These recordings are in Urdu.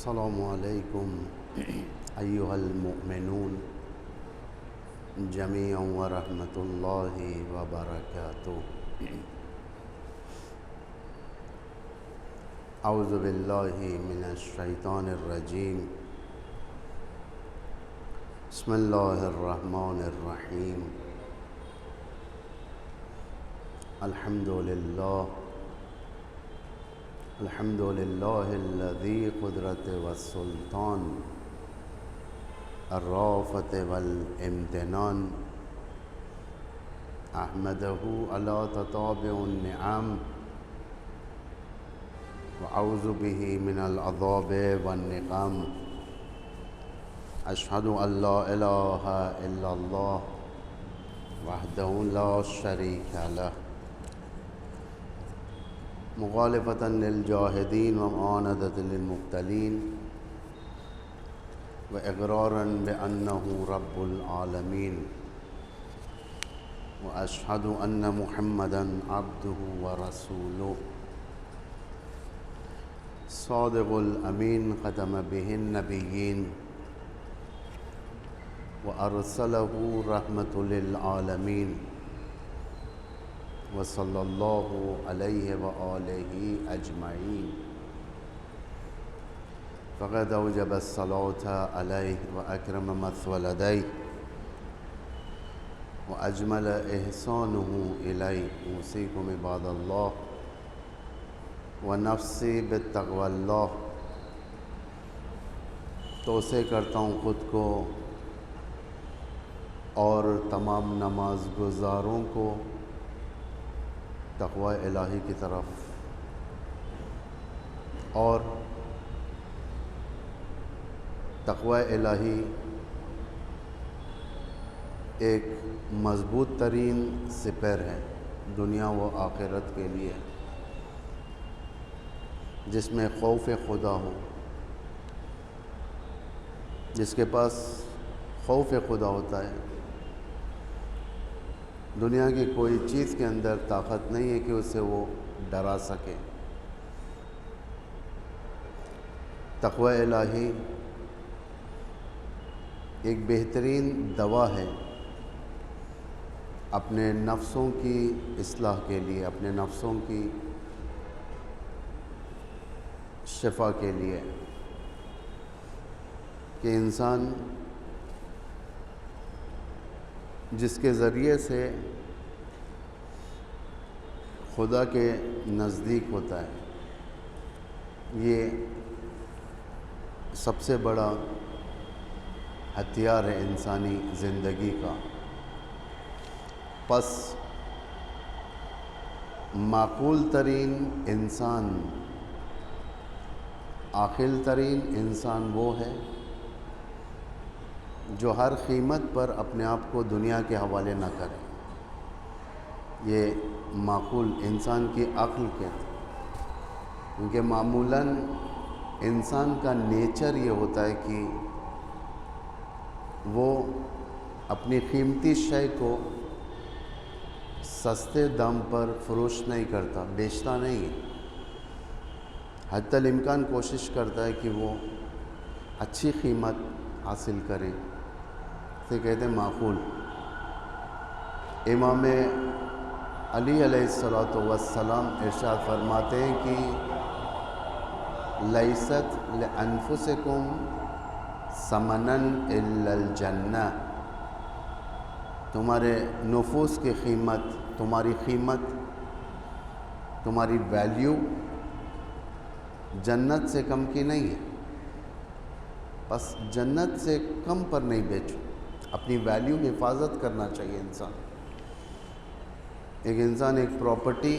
السلام علیکم ایہا المؤمنون جمیعا ورحمۃ اللہ وبرکاتہ۔ اعوذ باللہ من الشیطان الرجیم، بسم اللہ الرحمن الرحیم۔ الحمد للہ الذی قدرت والسلطان الرافت والامتنان، احمدہ علی تتابع النعم واعوذ بہ من العذاب والنقم۔ اشہد ان لا الہ الا اللہ وحدہ لا شریک لہ، مخالفۃ للجاہدین ومعاندۃ للمبتلین، واقرارا بانہ رب العالمین، واشہد ان محمدا عبدہ ورسولہ، صادق الامین، ختم بہ النبیین وارسلہ رحمۃ للعالمین، وصلی اللہ علیہ وآلہ اجمعین۔ فقد اوجب الصلاة علیہ واکرم مثوى لدیہ واجمل احسانہ الیہ۔ اوصیکم عباد اللہ ونفسی بتقوی اللہ۔ توصیہ کرتا ہوں خود کو اور تمام نماز گزاروں کو تقوی الہی کی طرف، اور تقوی الہی ایک مضبوط ترین سپر ہے دنیا و آخرت کے لیے، جس میں خوف خدا ہو۔ جس کے پاس خوف خدا ہوتا ہے، دنیا کی کوئی چیز کے اندر طاقت نہیں ہے کہ اسے وہ ڈرا سکے۔ تقوی الہی ایک بہترین دوا ہے اپنے نفسوں کی اصلاح کے لیے، اپنے نفسوں کی شفا کے لیے، کہ انسان جس کے ذریعے سے خدا کے نزدیک ہوتا ہے، یہ سب سے بڑا ہتھیار ہے انسانی زندگی کا۔ پس معقول ترین انسان، عاقل ترین انسان وہ ہے جو ہر قیمت پر اپنے آپ کو دنیا کے حوالے نہ کرے۔ یہ معقول انسان کی عقل کہتے ہیں، کیونکہ معمولاً انسان کا نیچر یہ ہوتا ہے کہ وہ اپنی قیمتی شے کو سستے دام پر فروخت نہیں کرتا، بیچتا نہیں ہے، حتی الامکان کوشش کرتا ہے کہ وہ اچھی قیمت حاصل کرے۔ اسے کہتے ہیں معقول۔ امام علی علیہ السلام ارشاد فرماتے ہیں کہ لیست لانفسکم ثمنا الا الجنہ، تمہارے نفوس کی قیمت، تمہاری ویلیو جنت سے کم کی نہیں ہے۔ بس جنت سے کم پر نہیں بیچو، اپنی ویلیو کی حفاظت کرنا چاہیے انسان۔ ایک انسان ایک پراپرٹی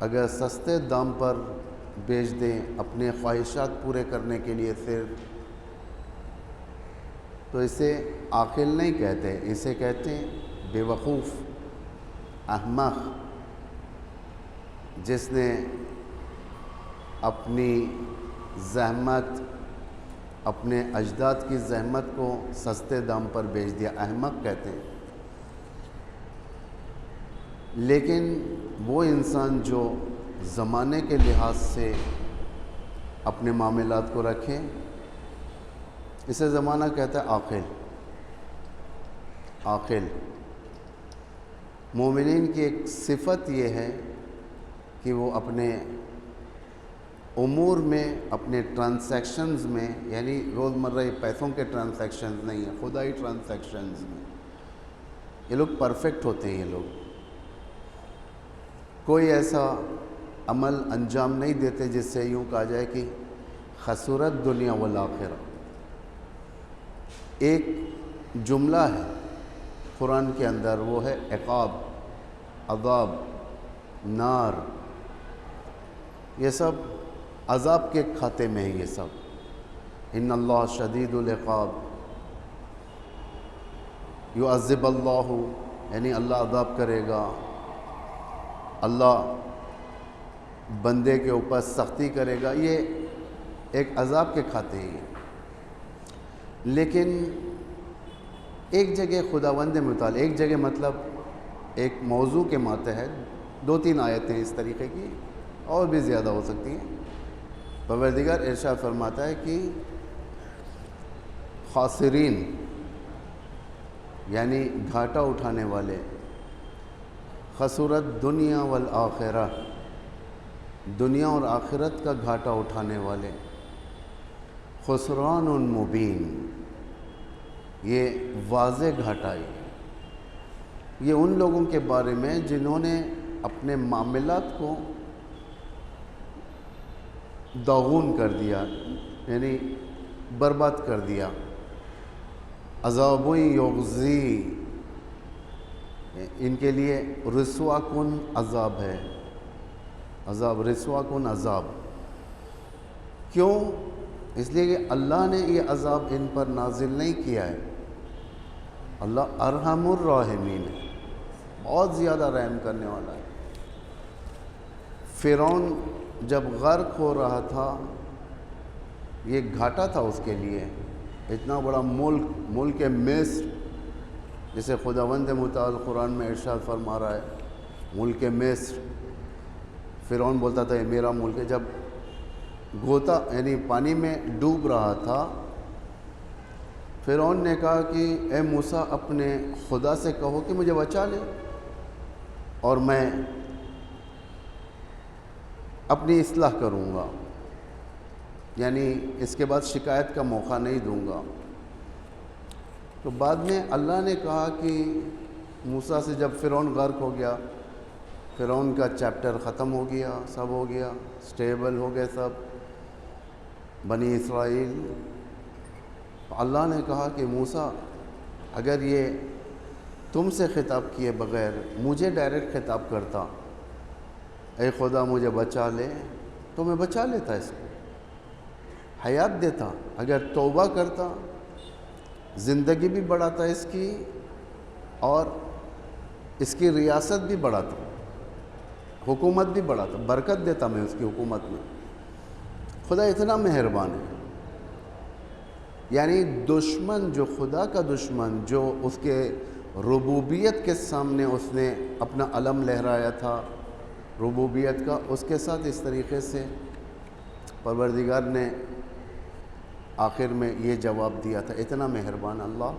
اگر سستے دام پر بیچ دیں اپنے خواہشات پورے کرنے کے لیے صرف، تو اسے عاقل نہیں کہتے، اسے کہتے ہیں بے وقوف، احمق، جس نے اپنی زحمت، اپنے اجداد کی زحمت کو سستے دام پر بیچ دیا، احمق کہتے ہیں۔ لیکن وہ انسان جو زمانے کے لحاظ سے اپنے معاملات کو رکھے. اسے زمانہ کہتا ہے عاقل. عاقل مومنین کی ایک صفت یہ ہے کہ وہ اپنے امور میں، اپنے ٹرانزیکشنز میں، یعنی روزمرہ پیسوں کے ٹرانزیکشنز نہیں ہیں، خدائی ٹرانزیکشنز میں یہ لوگ پرفیکٹ ہوتے ہیں. یہ لوگ کوئی ایسا عمل انجام نہیں دیتے جس سے یوں کہا جائے کہ خسرت دنیا والآخرہ. ایک جملہ ہے قرآن کے اندر، وہ ہے عقاب، عذاب، نار. یہ سب عذاب کے کھاتے میں ہیں. یہ سب ان اللہ شدید العقاب، یعذب اللہ، یعنی اللہ عذاب کرے گا، اللہ بندے کے اوپر سختی کرے گا. یہ ایک عذاب کے کھاتے ہیں. لیکن ایک جگہ خداوند متعال، ایک جگہ مطلب ایک موضوع کے ماتحت 2-3 آیتیں اس طریقے کی، اور بھی زیادہ ہو سکتی ہیں. پروردگار ارشاد فرماتا ہے کہ خاسرین یعنی گھاٹا اٹھانے والے، خسرت دنیا والآخرہ، دنیا اور آخرت کا گھاٹا اٹھانے والے، خسران مبین، یہ واضح گھاٹا ہے. یہ ان لوگوں کے بارے میں جنہوں نے اپنے معاملات کو داغون کر دیا، یعنی برباد کر دیا. عذاب یغزی، ان کے لیے رسوا کن عذاب ہے. عذاب رسوا کن عذاب. کیوں؟ اس لیے کہ اللہ نے یہ عذاب ان پر نازل نہیں کیا ہے. اللہ ارحم الراحمین ہے، بہت زیادہ رحم کرنے والا ہے. فرعون جب غرق ہو رہا تھا، یہ گھاٹا تھا اس کے لیے. اتنا بڑا ملک مصر، جسے خداوند متعال قرآن میں ارشاد فرما رہا ہے، ملک مصر. فرعون بولتا تھا یہ میرا ملک ہے. جب گوتا یعنی پانی میں ڈوب رہا تھا، فرعون نے کہا کہ اے موسیٰ اپنے خدا سے کہو کہ مجھے بچا لے، اور میں اپنی اصلاح کروں گا، یعنی اس کے بعد شکایت کا موقع نہیں دوں گا. تو بعد میں اللہ نے کہا کہ موسیٰ سے، جب فرعون غرق ہو گیا، فرعون کا چیپٹر ختم ہو گیا، سب ہو گیا، سٹیبل ہو گئے سب بنی اسرائیل. اللہ نے کہا کہ موسیٰ اگر یہ تم سے خطاب کیے بغیر مجھے ڈائریکٹ خطاب کرتا، اے خدا مجھے بچا لے، تو میں بچا لیتا، اس کو حیات دیتا. اگر توبہ کرتا، زندگی بھی بڑھاتا اس کی، اور اس کی ریاست بھی بڑھاتا، حکومت بھی بڑھاتا، برکت دیتا میں اس کی حکومت میں. خدا اتنا مہربان ہے. یعنی دشمن، جو خدا کا دشمن، جو اس کے ربوبیت کے سامنے اس نے اپنا علم لہرایا تھا ربوبیت کا، اس کے ساتھ اس طریقے سے پروردگار نے آخر میں یہ جواب دیا تھا. اتنا مہربان اللہ.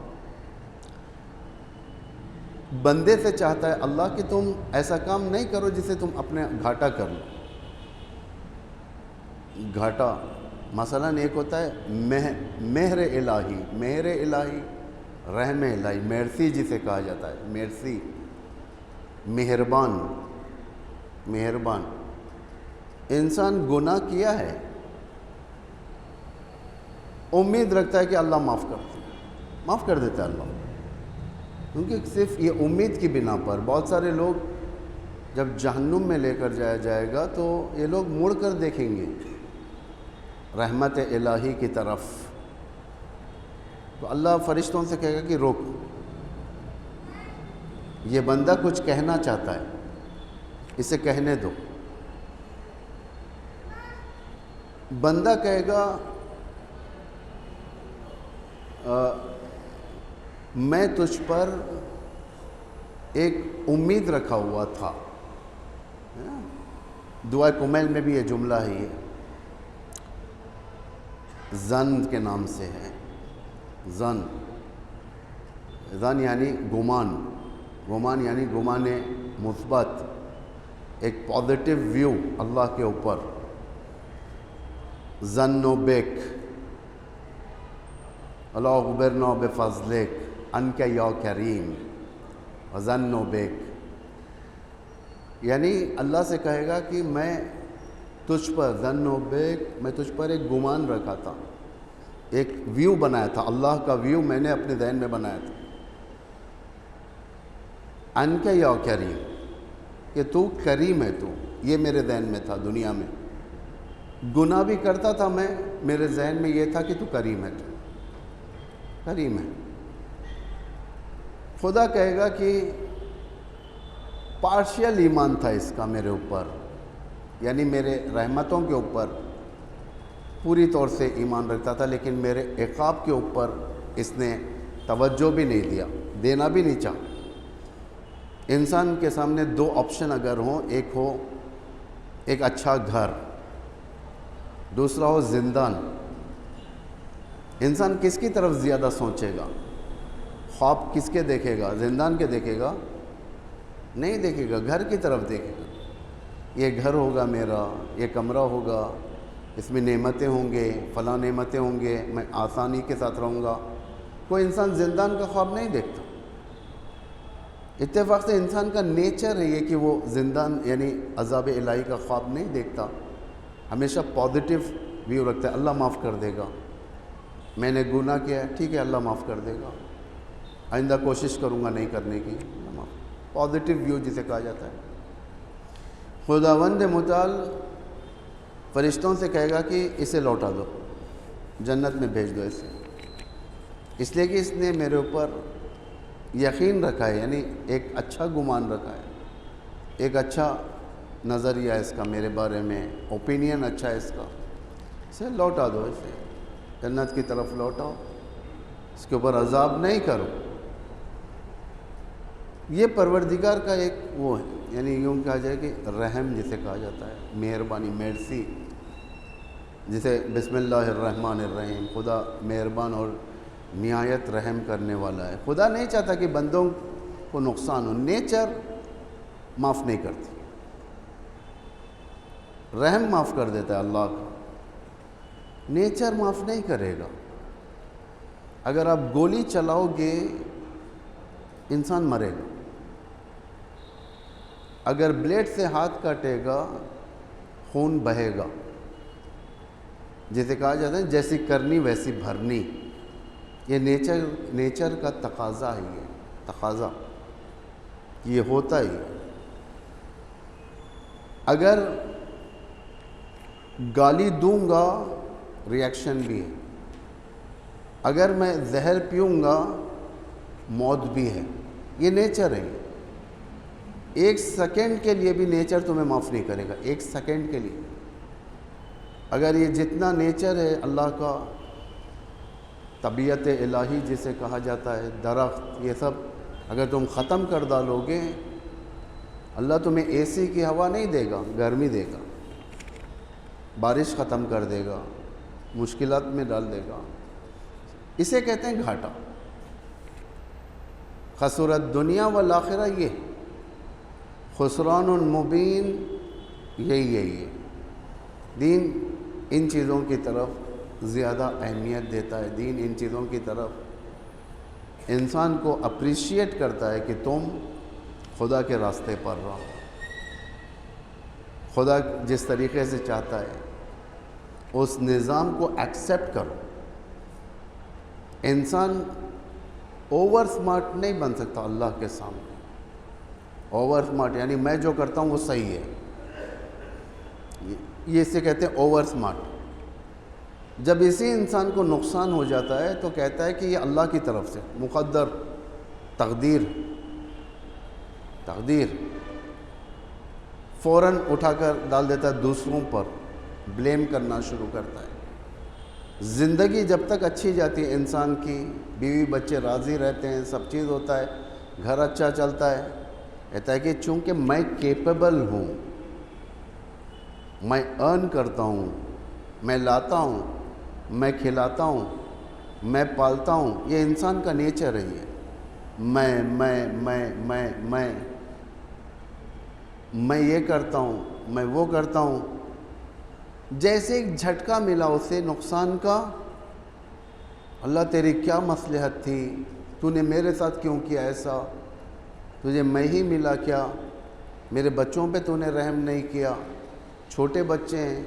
بندے سے چاہتا ہے اللہ کہ تم ایسا کام نہیں کرو جسے تم اپنے گھاٹا کر لو. گھاٹا مثلاً ایک ہوتا ہے مہر الہی، مہر الہی، رحم الہی، مرسی جسے کہا جاتا ہے، مرسی، مہربان. مہربان انسان گناہ کیا ہے، امید رکھتا ہے کہ اللہ معاف کر دیتا ہے اللہ. کیونکہ صرف یہ امید کی بنا پر بہت سارے لوگ جب جہنم میں لے کر جایا جائے گا تو یہ لوگ مڑ کر دیکھیں گے رحمت الہی کی طرف. تو اللہ فرشتوں سے کہے گا کہ روک، یہ بندہ کچھ کہنا چاہتا ہے، اسے کہنے دو. بندہ کہے گا میں تجھ پر ایک امید رکھا ہوا تھا. دعا کمیل میں بھی یہ جملہ ہے. زن کے نام سے ہے. زن یعنی گمان. گمان یعنی گمان مثبت, ایک پازیٹیو ویو اللہ کے اوپر. ظن بک اللہ اخبرنا بفضلک انک یا کریم وظن بک, یعنی اللہ سے کہے گا کہ میں تجھ پر ظن بک, میں تجھ پر ایک گمان رکھا تھا, ایک ویو بنایا تھا, اللہ کا ویو میں نے اپنے ذہن میں بنایا تھا. انک یا کریم, کہ تو کریم ہے, تو یہ میرے ذہن میں تھا. دنیا میں گناہ بھی کرتا تھا میں, میرے ذہن میں یہ تھا کہ تو کریم ہے, تو کریم ہے. خدا کہے گا کہ پارشل ایمان تھا اس کا میرے اوپر, یعنی میرے رحمتوں کے اوپر پوری طور سے ایمان رکھتا تھا, لیکن میرے عقاب کے اوپر اس نے توجہ بھی نہیں دیا, دینا بھی نہیں چاہا. انسان کے سامنے دو آپشن اگر ہوں, ایک ہو ایک اچھا گھر, دوسرا ہو زندان. انسان کس کی طرف زیادہ سوچے گا؟ خواب کس کے دیکھے گا؟ زندان کے دیکھے گا؟ نہیں دیکھے گا, گھر کی طرف دیکھے گا. یہ گھر ہوگا میرا, یہ کمرہ ہوگا, اس میں نعمتیں ہوں گے, فلاں نعمتیں ہوں گے, میں آسانی کے ساتھ رہوں گا. کوئی انسان زندان کا خواب نہیں دیکھتا. اتفاق سے انسان کا نیچر ہے یہ کہ وہ زندان یعنی عذاب الہی کا خواب نہیں دیکھتا, ہمیشہ پازیٹیو ویو رکھتا ہے. اللہ معاف کر دے گا, میں نے گناہ کیا ہے, ٹھیک ہے اللہ معاف کر دے گا, آئندہ کوشش کروں گا نہیں کرنے کی. پازیٹیو ویو جسے کہا جاتا ہے. خداوند متعال فرشتوں سے کہے گا کہ اسے لوٹا دو, جنت میں بھیج دو اسے, اس لیے کہ اس نے میرے اوپر یقین رکھا ہے, یعنی ایک اچھا گمان رکھا ہے, ایک اچھا نظریہ ہے اس کا میرے بارے میں, اوپینین اچھا ہے اس کا, اسے لوٹا دو, اسے جنت کی طرف لوٹاؤ, اس کے اوپر عذاب نہیں کرو. یہ پروردگار کا ایک وہ ہے, یعنی یوں کہا جائے کہ رحم جسے کہا جاتا ہے, مہربانی, مرسی, جسے بسم اللہ الرحمن الرحیم, خدا مہربان اور نہایت رحم کرنے والا ہے. خدا نہیں چاہتا کہ بندوں کو نقصان ہو, نیچر معاف نہیں کرتی, رحم معاف کر دیتا ہے اللہ کا, نیچر معاف نہیں کرے گا. اگر آپ گولی چلاؤ گے انسان مرے گا, اگر بلیڈ سے ہاتھ کاٹے گا خون بہے گا. جیسے کہا جاتا ہے جیسی کرنی ویسی بھرنی, یہ نیچر کا تقاضا ہے, یہ تقاضا یہ ہوتا ہی. اگر گالی دوں گا ریاکشن بھی ہے, اگر میں زہر پیوں گا موت بھی ہے, یہ نیچر ہے. ایک سیکنڈ کے لیے بھی نیچر تمہیں معاف نہیں کرے گا, ایک سیکنڈ کے لیے. اگر یہ جتنا نیچر ہے اللہ کا, طبیعت الہی جسے کہا جاتا ہے, درخت, یہ سب اگر تم ختم کر ڈالو گے, اللہ تمہیں اے سی کی ہوا نہیں دے گا, گرمی دے گا, بارش ختم کر دے گا, مشکلات میں ڈال دے گا. اسے کہتے ہیں گھاٹا. خسرت دنیا والآخرہ, یہ خسران مبین, یہی ہے. دین ان چیزوں کی طرف زیادہ اہمیت دیتا ہے, دین ان چیزوں کی طرف انسان کو اپریشیٹ کرتا ہے کہ تم خدا کے راستے پر رہو, خدا جس طریقے سے چاہتا ہے اس نظام کو ایکسیپٹ کرو. انسان اوور سمارٹ نہیں بن سکتا اللہ کے سامنے. اوور سمارٹ یعنی میں جو کرتا ہوں وہ صحیح ہے, یہ اسے کہتے ہیں اوور سمارٹ. جب اسی انسان کو نقصان ہو جاتا ہے تو کہتا ہے کہ یہ اللہ کی طرف سے مقدر, تقدیر, فوراً اٹھا کر ڈال دیتا ہے دوسروں پر, بلیم کرنا شروع کرتا ہے. زندگی جب تک اچھی جاتی ہے انسان کی, بیوی بچے راضی رہتے ہیں, سب چیز ہوتا ہے, گھر اچھا چلتا ہے, کہتا ہے کہ چونکہ میں کیپیبل ہوں, میں ارن کرتا ہوں, میں لاتا ہوں, میں کھلاتا ہوں، میں پالتا ہوں، یہ انسان کا نیچر ہے. یہ میں یہ کرتا ہوں، میں وہ کرتا ہوں. جیسے ایک جھٹکا ملا اسے نقصان کا، اللہ تیری کیا مصلحت تھی، تو نے میرے ساتھ کیوں کیا ایسا، تجھے میں ہی ملا کیا، میرے بچوں پہ تو نے رحم نہیں کیا، چھوٹے بچے ہیں،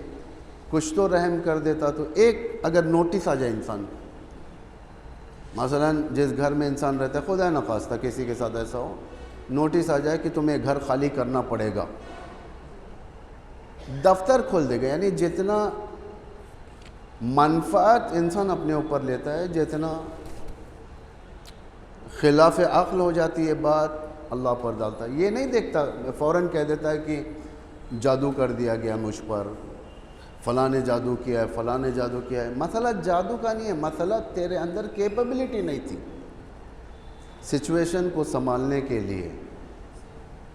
کچھ تو رحم کر دیتا. تو ایک اگر نوٹس آ جائے انسان کو، مثلا جس گھر میں انسان رہتا ہے، خدا نخواستہ کسی کے ساتھ ایسا ہو، نوٹس آ جائے کہ تمہیں گھر خالی کرنا پڑے گا، دفتر کھول دے گا. یعنی جتنا منفعت انسان اپنے اوپر لیتا ہے، جتنا خلاف عقل ہو جاتی ہے بات، اللہ پر ڈالتا ہے. یہ نہیں دیکھتا، فوراً کہہ دیتا ہے کہ جادو کر دیا گیا مجھ پر، فلاں نے جادو کیا ہے، فلاں نے جادو کیا ہے. مسئلہ جادو کا نہیں ہے، مسئلہ تیرے اندر کیپیبلٹی نہیں تھی سچویشن کو سنبھالنے کے لیے.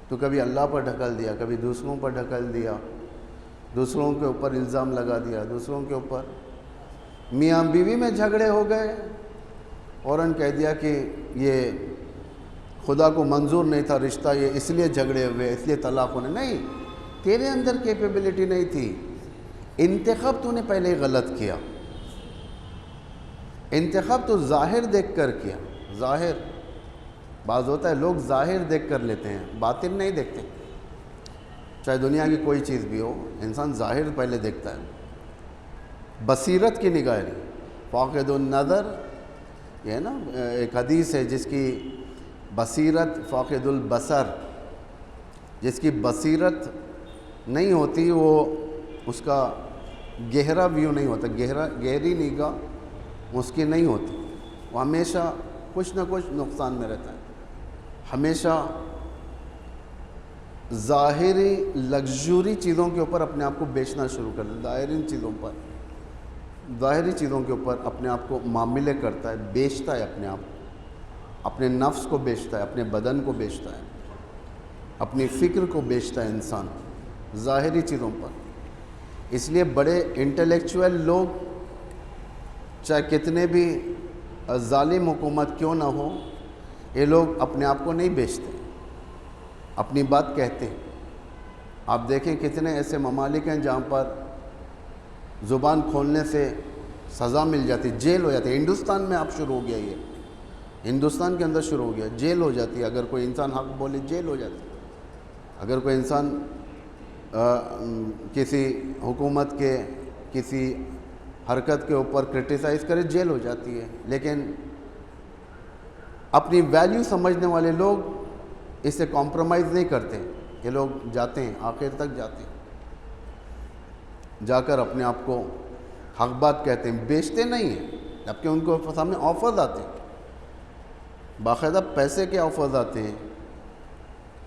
تو کبھی اللہ پر ڈھکل دیا، کبھی دوسروں پر ڈھکل دیا، دوسروں کے اوپر الزام لگا دیا، دوسروں کے اوپر. میاں بیوی میں جھگڑے ہو گئے، فوراً کہہ دیا کہ یہ خدا کو منظور نہیں تھا رشتہ، یہ اس لیے جھگڑے ہوئے، اس لیے طلاق ہونے. نہیں، تیرے اندر کیپیبلٹی نہیں تھی. انتخاب تو نے پہلے غلط کیا. انتخاب تو ظاہر دیکھ کر کیا. ظاہر بعض ہوتا ہے لوگ ظاہر دیکھ کر لیتے ہیں، باطن نہیں دیکھتے. چاہے دنیا کی کوئی چیز بھی ہو، انسان ظاہر پہلے دیکھتا ہے. بصیرت کی نگاہ، فاقد النظر، یہ ہے نا ایک حدیث ہے، جس کی بصیرت فاقد البصر، جس کی بصیرت نہیں ہوتی وہ اس کا گہرا ویو نہیں ہوتا، گہری نگاہ اس کی نہیں ہوتی. وہ ہمیشہ کچھ نہ کچھ نقصان میں رہتا ہے. ہمیشہ ظاہری لگژوری چیزوں کے اوپر اپنے آپ کو بیچنا شروع کر دیتا ہے. ظاہری چیزوں کے اوپر اپنے آپ کو معاملے کرتا ہے، بیچتا ہے اپنے آپ کو، اپنے نفس کو بیچتا ہے، اپنے بدن کو بیچتا ہے، اپنی فکر کو بیچتا ہے انسان ظاہری چیزوں پر. اس لیے بڑے انٹلیکچوئل لوگ، چاہے کتنے بھی ظالم حکومت کیوں نہ ہو، یہ لوگ اپنے آپ کو نہیں بیچتے، اپنی بات کہتے ہیں. آپ دیکھیں کتنے ایسے ممالک ہیں جہاں پر زبان کھولنے سے سزا مل جاتی، جیل ہو جاتی ہے. ہندوستان میں اب شروع ہو گیا، یہ ہندوستان کے اندر شروع ہو گیا، جیل ہو جاتی ہے. اگر کوئی انسان حق بولے جیل ہو جاتی ہے. اگر کوئی انسان کسی حکومت کے کسی حرکت کے اوپر کرٹیسائز کرے، جیل ہو جاتی ہے. لیکن اپنی ویلیو سمجھنے والے لوگ اس سے کمپرومائز نہیں کرتے. یہ لوگ جاتے ہیں، آخر تک جاتے ہیں، جا کر اپنے آپ کو حق بات کہتے ہیں، بیچتے نہیں ہیں. جبکہ ان کو سامنے آفرز آتے ہیں، باقاعدہ پیسے کے آفرز آتے ہیں،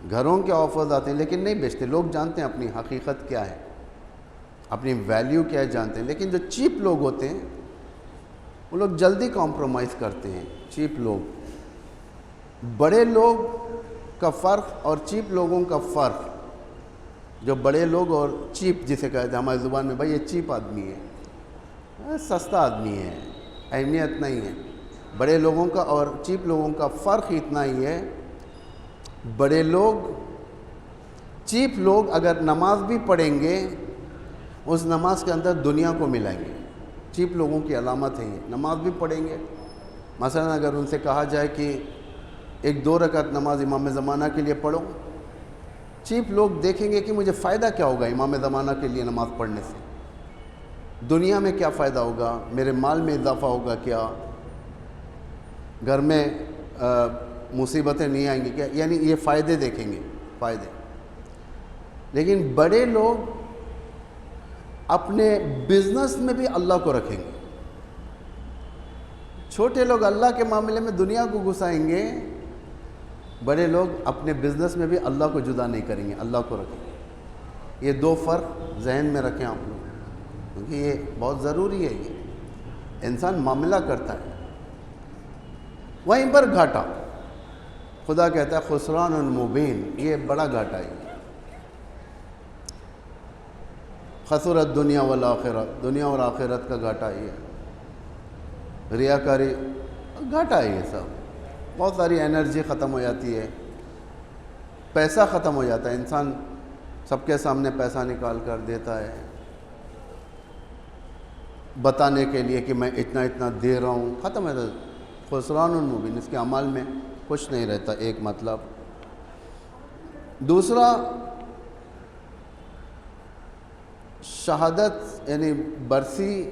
گھروں کے آفرز آتے ہیں، لیکن نہیں بیچتے. لوگ جانتے ہیں اپنی حقیقت کیا ہے، اپنی ویلیو کیا ہے جانتے ہیں. لیکن جو چیپ لوگ ہوتے ہیں وہ لوگ جلدی کمپرومائز کرتے ہیں. چیپ لوگ، بڑے لوگ کا فرق اور چیپ لوگوں کا فرق، جو بڑے لوگ اور چیپ جسے کہتے ہیں ہماری زبان میں، بھائی یہ چیپ آدمی ہے، سستا آدمی ہے، اہمیت نہیں ہے. بڑے لوگوں کا اور چیپ لوگوں کا فرق اتنا ہی ہے، بڑے لوگ، چیپ لوگ اگر نماز بھی پڑھیں گے اس نماز کے اندر دنیا کو ملائیں گے. چیپ لوگوں کی علامت ہے یہ. نماز بھی پڑھیں گے، مثلا اگر ان سے کہا جائے کہ 1-2 رکعت نماز امام زمانہ کے لیے پڑھو، چیپ لوگ دیکھیں گے کہ مجھے فائدہ کیا ہوگا امام زمانہ کے لیے نماز پڑھنے سے، دنیا میں کیا فائدہ ہوگا، میرے مال میں اضافہ ہوگا کیا، گھر میں مصیبتیں نہیں آئیں گی کیا، یعنی یہ فائدے دیکھیں گے، فائدے. لیکن بڑے لوگ اپنے بزنس میں بھی اللہ کو رکھیں گے. چھوٹے لوگ اللہ کے معاملے میں دنیا کو گھسائیں گے، بڑے لوگ اپنے بزنس میں بھی اللہ کو جدا نہیں کریں گے، اللہ کو رکھیں گے. یہ 2 فرق ذہن میں رکھیں آپ لوگ، کیونکہ یہ بہت ضروری ہے. یہ انسان معاملہ کرتا ہے، وہیں پر گھاٹا، خدا کہتا ہے خسران مبین، یہ بڑا گھاٹا ہے. خسرت دنیا والآخرہ، دنیا اور آخرت کا گھاٹا یہ ہے. ریاکاری گھاٹا ہے، یہ سب بہت ساری انرجی ختم ہو جاتی ہے، پیسہ ختم ہو جاتا ہے، انسان سب کے سامنے پیسہ نکال کر دیتا ہے بتانے کے لیے کہ میں اتنا اتنا دے رہا ہوں، ختم ہے، خسران المبین، اس کے عمل میں کچھ نہیں رہتا، ایک مطلب۔ دوسرا، شہادت یعنی برسی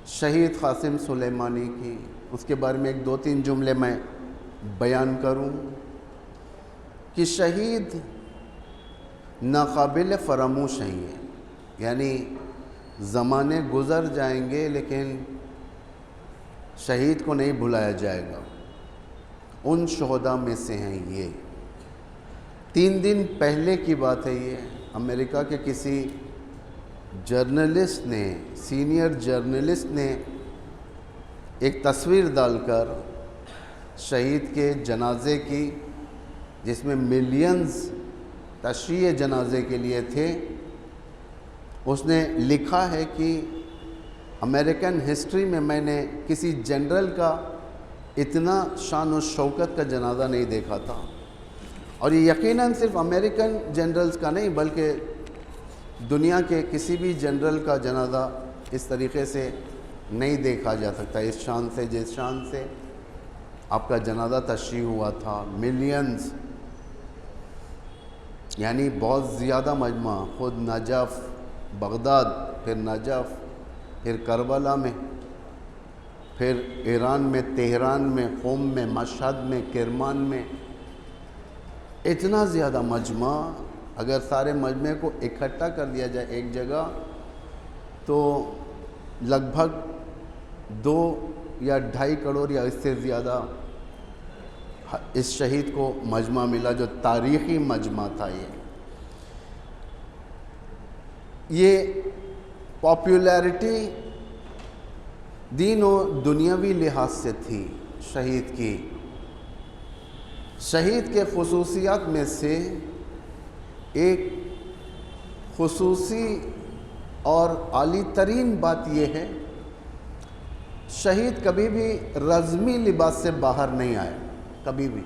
شہید قاسم سلیمانی کی، اس کے بارے میں ایک دو تین جملے میں بیان کروں کہ شہید ناقابل فراموش ہیں، یعنی زمانے گزر جائیں گے لیکن شہید کو نہیں بھلایا جائے گا، ان شہداء میں سے ہیں یہ۔ 3 دن پہلے کی بات ہے یہ، امریکہ کے کسی جرنلسٹ نے، سینئر جرنلسٹ نے ایک تصویر ڈال کر شہید کے جنازے کی، جس میں ملینز تشریح جنازے کے لیے تھے، اس نے لکھا ہے کہ امریکن ہسٹری میں میں نے کسی جنرل کا اتنا شان و شوکت کا جنازہ نہیں دیکھا تھا، اور یہ یقیناً صرف امریکن جنرلز کا نہیں بلکہ دنیا کے کسی بھی جنرل کا جنازہ اس طریقے سے نہیں دیکھا جا سکتا، اس شان سے جس شان سے آپ کا جنازہ تشریح ہوا تھا۔ ملینز، یعنی بہت زیادہ مجمع، خود نجف، بغداد، پھر نجف، پھر کربلا میں، پھر ایران میں تہران میں، قم میں، مشہد میں، کرمان میں، اتنا زیادہ مجمع، اگر سارے مجمع کو اکٹھا کر دیا جائے ایک جگہ تو لگ بھگ 2 یا 2.5 کروڑ یا اس سے زیادہ اس شہید کو مجمع ملا، جو تاریخی مجمع تھا۔ یہ پاپولیرٹی دین و دنیاوی لحاظ سے تھی شہید کی۔ شہید کے خصوصیات میں سے ایک خصوصی اور عالی ترین بات یہ ہے، شہید کبھی بھی رزمی لباس سے باہر نہیں آئے، کبھی بھی،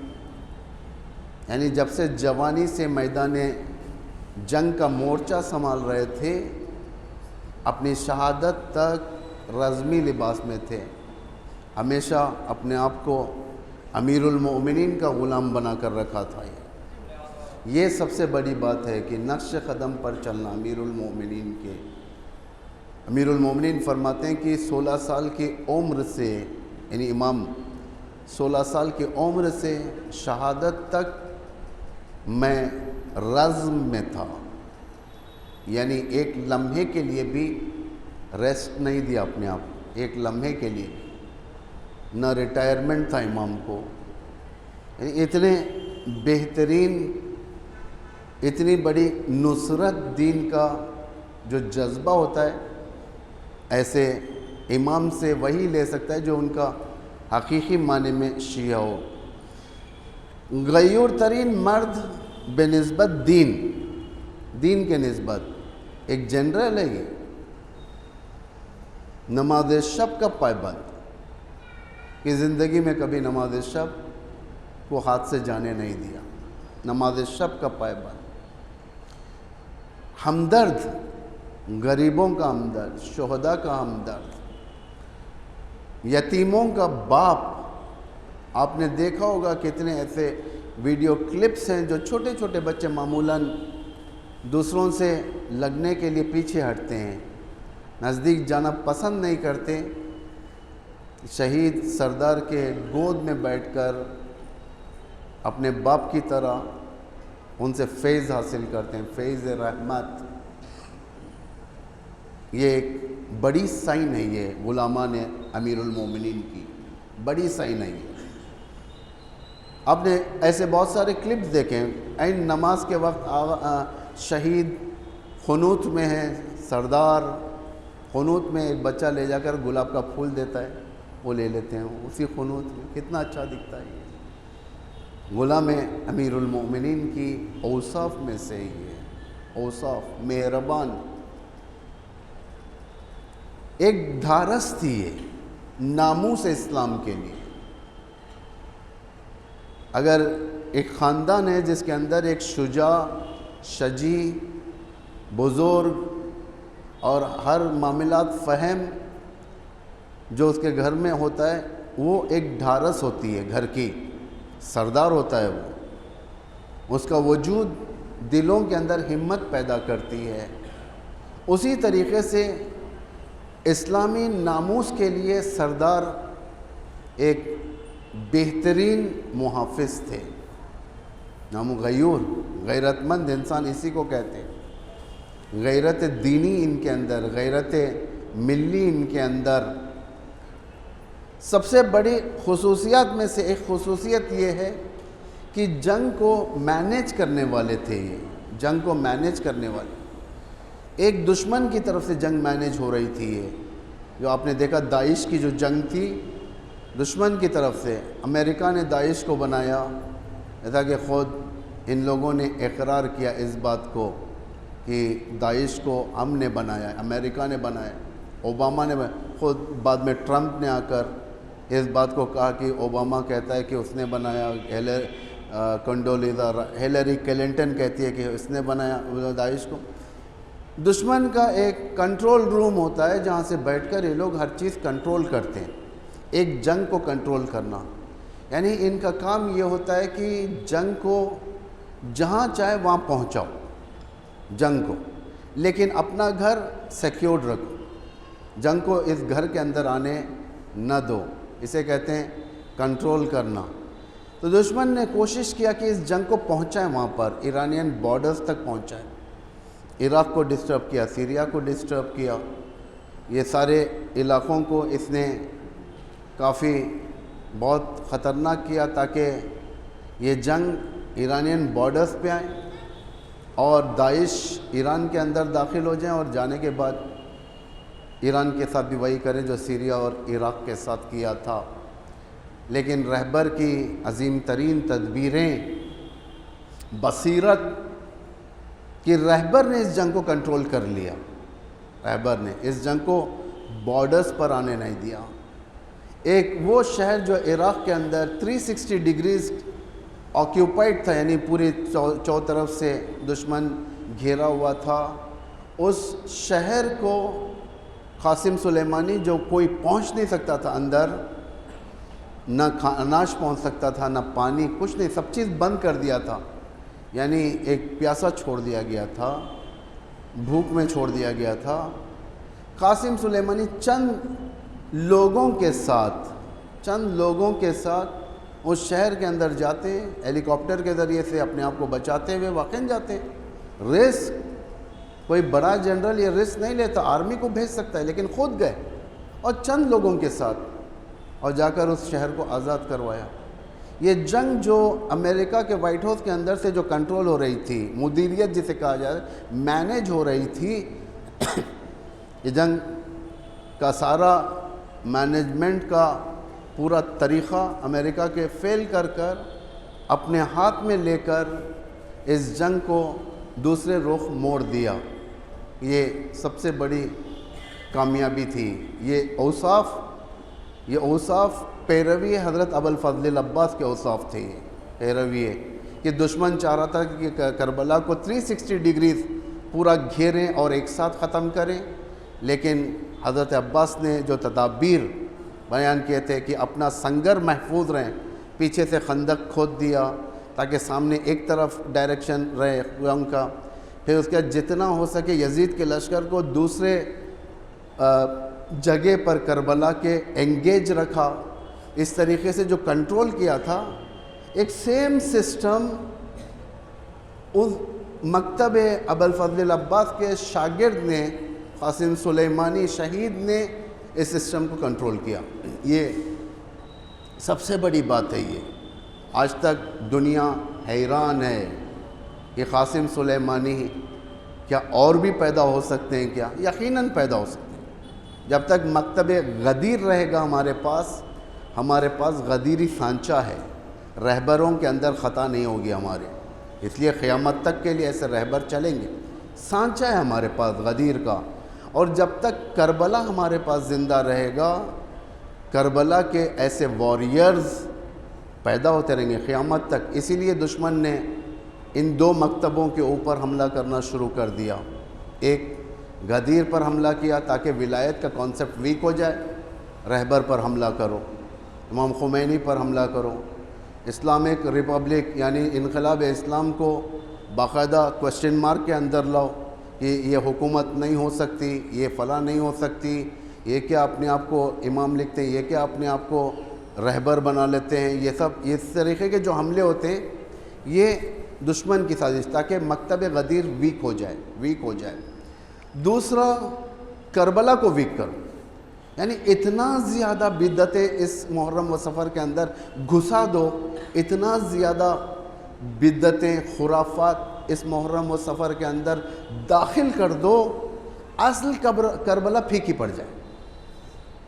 یعنی جب سے جوانی سے میدان جنگ کا مورچہ سنبھال رہے تھے، اپنی شہادت تک رزمی لباس میں تھے، ہمیشہ اپنے آپ کو امیر المؤمنین کا غلام بنا کر رکھا تھا۔ یہ سب سے بڑی بات ہے کہ نقش قدم پر چلنا امیر المؤمنین کے۔ امیر المؤمنین فرماتے ہیں کہ 16 سال کی عمر سے، یعنی امام 16 سال کی عمر سے شہادت تک میں رزم میں تھا، یعنی ایک لمحے کے لیے بھی ریسٹ نہیں دیا اپنے آپ، ایک لمحے کے لیے نہ ریٹائرمنٹ تھا امام کو، یعنی اتنے بہترین، اتنی بڑی نصرت دین کا جو جذبہ ہوتا ہے، ایسے امام سے وہی لے سکتا ہے جو ان کا حقیقی معنی میں شیعہ ہو۔ غیور ترین مرد بے نسبت دین کے نسبت ایک جنرل ہے، یہ نماز شب کا پابند، کہ زندگی میں کبھی نماز شب کو ہاتھ سے جانے نہیں دیا، نماز شب کا پابند، ہمدرد، غریبوں کا ہمدرد، شہداء کا ہمدرد، یتیموں کا باپ۔ آپ نے دیکھا ہوگا کتنے ایسے ویڈیو کلپس ہیں جو چھوٹے چھوٹے بچے معمولاً دوسروں سے لگنے کے لیے پیچھے ہٹتے ہیں، نزدیک جانا پسند نہیں کرتے، شہید سردار کے گود میں بیٹھ کر اپنے باپ کی طرح ان سے فیض حاصل کرتے ہیں، فیض رحمت۔ یہ ایک بڑی سائن ہے، یہ غلامان امیر المومنین کی بڑی سائن ہے یہ۔ آپ نے ایسے بہت سارے کلپس دیکھیں، این نماز کے وقت شہید قنوت میں ہے، سردار قنوت میں ایک بچہ لے جا کر گلاب کا پھول دیتا ہے، وہ لے لیتے ہیں اسی قنوت میں، کتنا اچھا دکھتا ہے یہ۔ غلام امیر المؤمنین کی اوصاف میں سے یہ اوصاف، مہربان، ایک دھارس تھی ناموس اسلام کے لیے۔ اگر ایک خاندان ہے جس کے اندر ایک شجاع، شجیع، بزرگ اور ہر معاملات فہم جو اس کے گھر میں ہوتا ہے، وہ ایک ڈھارس ہوتی ہے، گھر کی سردار ہوتا ہے وہ، اس کا وجود دلوں کے اندر ہمت پیدا کرتی ہے۔ اسی طریقے سے اسلامی ناموس کے لیے سردار ایک بہترین محافظ تھے۔ نام غیور، غیرت مند انسان اسی کو کہتے ہیں۔ غیرت دینی ان کے اندر، غیرت ملی ان کے اندر۔ سب سے بڑی خصوصیات میں سے ایک خصوصیت یہ ہے کہ جنگ کو مینیج کرنے والے تھے، یہ جنگ کو مینیج کرنے والے۔ ایک دشمن کی طرف سے جنگ مینیج ہو رہی تھی، یہ جو آپ نے دیکھا داعش کی جو جنگ تھی، دشمن کی طرف سے امریکہ نے داعش کو بنایا، جیسا کہ خود ان لوگوں نے اقرار کیا اس بات کو کہ داعش کو ہم نے بنایا، امریکہ نے بنایا، اوباما نے بنایا۔ خود بعد میں ٹرمپ نے آ کر اس بات کو کہا کہ اوباما کہتا ہے کہ اس نے بنایا، ہیلری کلنٹن کہتی ہے کہ اس نے بنایا داعش کو۔ دشمن کا ایک کنٹرول روم ہوتا ہے جہاں سے بیٹھ کر یہ لوگ ہر چیز کنٹرول کرتے ہیں، ایک جنگ کو کنٹرول کرنا۔ یعنی ان کا کام یہ ہوتا ہے کہ جنگ کو جہاں چاہے وہاں پہنچاؤ جنگ کو، لیکن اپنا گھر سیکیورڈ رکھو، جنگ کو اس گھر کے اندر آنے نہ دو، اسے کہتے ہیں کنٹرول کرنا۔ تو دشمن نے کوشش کیا کہ اس جنگ کو پہنچائیں، وہاں پر ایرانین بارڈرز تک پہنچائیں۔ عراق کو ڈسٹرب کیا، سیریا کو ڈسٹرب کیا، یہ سارے علاقوں کو اس نے کافی بہت خطرناک کیا تاکہ یہ جنگ ایرانین بارڈرز پہ آئیں اور داعش ایران کے اندر داخل ہو جائیں، اور جانے کے بعد ایران کے ساتھ بھی وہی کریں جو سیریا اور عراق کے ساتھ کیا تھا۔ لیکن رہبر کی عظیم ترین تدبیریں، بصیرت کہ رہبر نے اس جنگ کو کنٹرول کر لیا، رہبر نے اس جنگ کو بارڈرز پر آنے نہیں دیا۔ ایک وہ شہر جو عراق کے اندر 360 ڈگریز آکیوپائڈ تھا، یعنی پوری چو طرف سے دشمن گھیرا ہوا تھا، اس شہر کو قاسم سلیمانی، جو کوئی پہنچ نہیں سکتا تھا اندر، نہ اناج پہنچ سکتا تھا، نہ پانی، کچھ نہیں، سب چیز بند کر دیا تھا، یعنی ایک پیاسا چھوڑ دیا گیا تھا، بھوک میں چھوڑ دیا گیا تھا۔ قاسم سلیمانی چند لوگوں کے ساتھ اس شہر کے اندر جاتے، ہیلی کاپٹر کے ذریعے سے اپنے آپ کو بچاتے ہوئے واقعاً جاتے۔ رسک، کوئی بڑا جنرل یہ رسک نہیں لیتا، آرمی کو بھیج سکتا ہے، لیکن خود گئے اور چند لوگوں کے ساتھ، اور جا کر اس شہر کو آزاد کروایا۔ یہ جنگ جو امریکہ کے وائٹ ہاؤس کے اندر سے جو کنٹرول ہو رہی تھی، مدیریت جسے کہا جائے، مینیج ہو رہی تھی، یہ جنگ کا سارا مینجمنٹ کا پورا طریقہ امریکہ کے فیل کر اپنے ہاتھ میں لے کر اس جنگ کو دوسرے رخ موڑ دیا۔ یہ سب سے بڑی کامیابی تھی۔ یہ اوصاف پیروی حضرت ابوالفضل العباس کے اوصاف تھے، پیروی ہے کہ دشمن چاہ رہا تھا کہ کربلا کو 360 ڈگریز پورا گھیریں اور ایک ساتھ ختم کریں، لیکن حضرت عباس نے جو تدابیر بیان کیے تھے کہ اپنا سنگر محفوظ رہیں، پیچھے سے خندق کھود دیا تاکہ سامنے ایک طرف ڈائریکشن رہے ان کا، پھر اس کا جتنا ہو سکے یزید کے لشکر کو دوسرے جگہ پر کربلا کے انگیج رکھا۔ اس طریقے سے جو کنٹرول کیا تھا، ایک سیم سسٹم اس مکتب ابوالفضل العباس کے شاگرد نے، قاسم سلیمانی شہید نے اس سسٹم کو کنٹرول کیا۔ یہ سب سے بڑی بات ہے۔ یہ آج تک دنیا حیران ہے کہ قاسم سلیمانی کیا اور بھی پیدا ہو سکتے ہیں کیا؟ یقیناً پیدا ہو سکتے ہیں۔ جب تک مکتب غدیر رہے گا ہمارے پاس غدیری سانچہ ہے، رہبروں کے اندر خطا نہیں ہوگی ہمارے، اس لیے قیامت تک کے لیے ایسے رہبر چلیں گے۔ سانچہ ہے ہمارے پاس غدیر کا، اور جب تک کربلا ہمارے پاس زندہ رہے گا کربلا کے ایسے واریئرز پیدا ہوتے رہیں گے قیامت تک. اسی لیے دشمن نے ان دو مکتبوں کے اوپر حملہ کرنا شروع کر دیا. ایک غدیر پر حملہ کیا تاکہ ولایت کا کانسیپٹ ویک ہو جائے، رہبر پر حملہ کرو، امام خمینی پر حملہ کرو، اسلامک ریپبلک یعنی انقلاب اسلام کو باقاعدہ کوسچن مارک کے اندر لاؤ کہ یہ حکومت نہیں ہو سکتی، یہ فلاں نہیں ہو سکتی، یہ کیا اپنے آپ کو امام لکھتے ہیں، یہ کیا اپنے آپ کو رہبر بنا لیتے ہیں. یہ سب اس طریقے کے جو حملے ہوتے ہیں یہ دشمن کی سازش تاکہ مکتب غدیر ویک ہو جائے. دوسرا، کربلا کو ویک کرو، یعنی اتنا زیادہ بدعتیں اس محرم و سفر کے اندر گھسا دو، اتنا زیادہ بدعتیں خرافات اس محرم و سفر کے اندر داخل کر دو، اصل کربلا پھیکی پڑ جائے،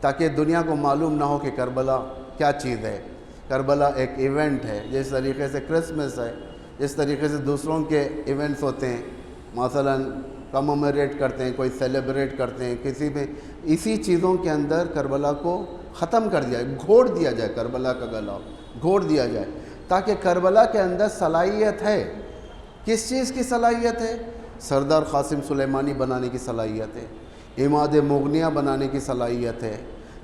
تاکہ دنیا کو معلوم نہ ہو کہ کربلا کیا چیز ہے. کربلا ایک ایونٹ ہے، جس طریقے سے کرسمس ہے، جس طریقے سے دوسروں کے ایونٹس ہوتے ہیں، مثلا کممیریٹ کرتے ہیں، کوئی سیلیبریٹ کرتے ہیں، کسی میں اسی چیزوں کے اندر کربلا کو ختم کر دیا جائے، گھوڑ دیا جائے، کربلا کا گلا گھوڑ دیا جائے، تاکہ کربلا کے اندر صلاحیت ہے. کس چیز کی صلاحیت ہے؟ سردار قاسم سلیمانی بنانے کی صلاحیت ہے، عماد مغنیہ بنانے کی صلاحیت ہے،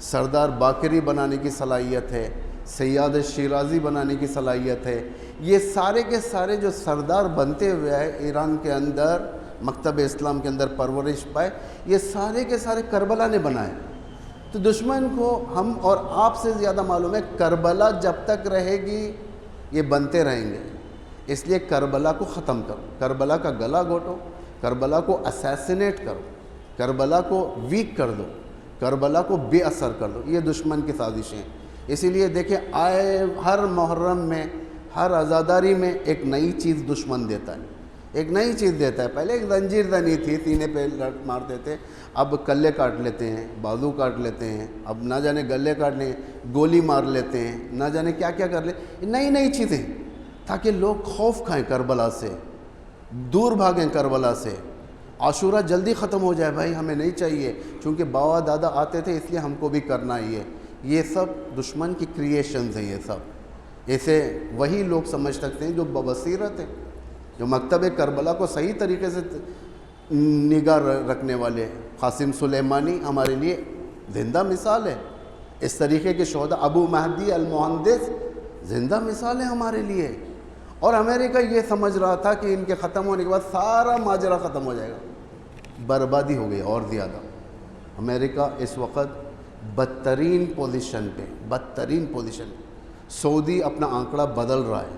سردار باقری بنانے کی صلاحیت ہے، سیاد شیرازی بنانے کی صلاحیت ہے. یہ سارے کے سارے جو سردار بنتے ہوئے ہیں ایران کے اندر، مکتب اسلام کے اندر پرورش پائے، یہ سارے کے سارے کربلا نے بنائے. تو دشمن کو ہم اور آپ سے زیادہ معلوم ہے کربلا جب تک رہے گی یہ بنتے رہیں گے. اس لیے کربلا کو ختم کرو، کربلا کا گلا گھوٹو، کربلا کو اسیسینیٹ کرو، کربلا کو ویک کر دو، کربلا کو بے اثر کر دو. یہ دشمن کی سازشیں. اسی لیے دیکھیں ہر محرم میں، ہر عزاداری میں ایک نئی چیز دشمن دیتا ہے، ایک نئی چیز دیتا ہے. پہلے ایک زنجیر زنی تھی، سینے پہ مارتے تھے، اب کلے کاٹ لیتے ہیں، بازو کاٹ لیتے ہیں، اب نہ جانے گلے کاٹ لیں، گولی مار لیتے ہیں، نہ جانے کیا کیا کر لیں. نئی چیزیں تاکہ لوگ خوف کھائیں کربلا سے، دور بھاگیں کربلا سے. عاشورہ جلدی ختم ہو جائے بھائی، ہمیں نہیں چاہیے، چونکہ باوا دادا آتے تھے اس لیے ہم کو بھی کرنا ہی ہے. یہ سب دشمن کی کریشنز ہیں. یہ سب اسے وہی لوگ سمجھ سکتے ہیں جو ببصیرت ہیں، جو مکتب کربلا کو صحیح طریقے سے نگاہ رکھنے والے. قاسم سلیمانی ہمارے لیے زندہ مثال ہے. اس طریقے کے شہداء، ابو مہدی المہندس زندہ مثال ہے ہمارے لیے. اور امریکہ یہ سمجھ رہا تھا کہ ان کے ختم ہونے کے بعد سارا ماجرا ختم ہو جائے گا، بربادی ہو گئی اور زیادہ. امریکہ اس وقت بدترین پوزیشن پہ. سعودی اپنا آنکڑا بدل رہا ہے،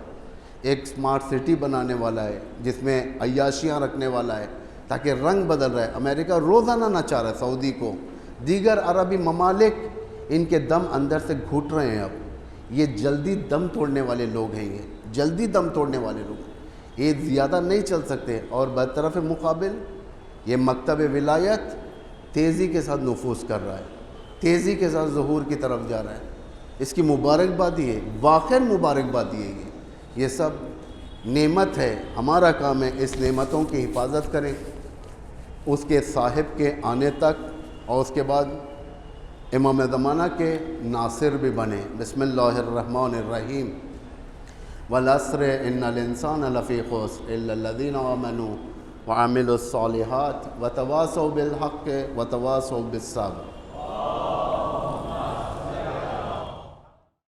ایک سمارٹ سٹی بنانے والا ہے جس میں عیاشیاں رکھنے والا ہے تاکہ رنگ بدل رہا ہے. امریکہ روزانہ نہ چاہ رہا ہے سعودی کو. دیگر عربی ممالک ان کے دم اندر سے گھٹ رہے ہیں. اب یہ جلدی دم توڑنے والے لوگ ہیں، یہ جلدی دم توڑنے والے لوگ ہیں، یہ زیادہ نہیں چل سکتے. اور برطرف مقابل یہ مکتب ولایت تیزی کے ساتھ نفوذ کر رہا ہے، تیزی کے ساتھ ظہور کی طرف جا رہا ہے. اس کی مبارکبادی ہے، واقعی مبارکبادی ہے. یہ سب نعمت ہے. ہمارا کام ہے اس نعمتوں کی حفاظت کریں، اس کے صاحب کے آنے تک، اور اس کے بعد امام زمانہ کے ناصر بھی بنے. بسم اللہ الرحمن الرحیم. والعصر ان الانسان لفی خسر الا الذین آمنوا وعملوا الصالحات وتواصوا بالحق وتواصوا بالصبر.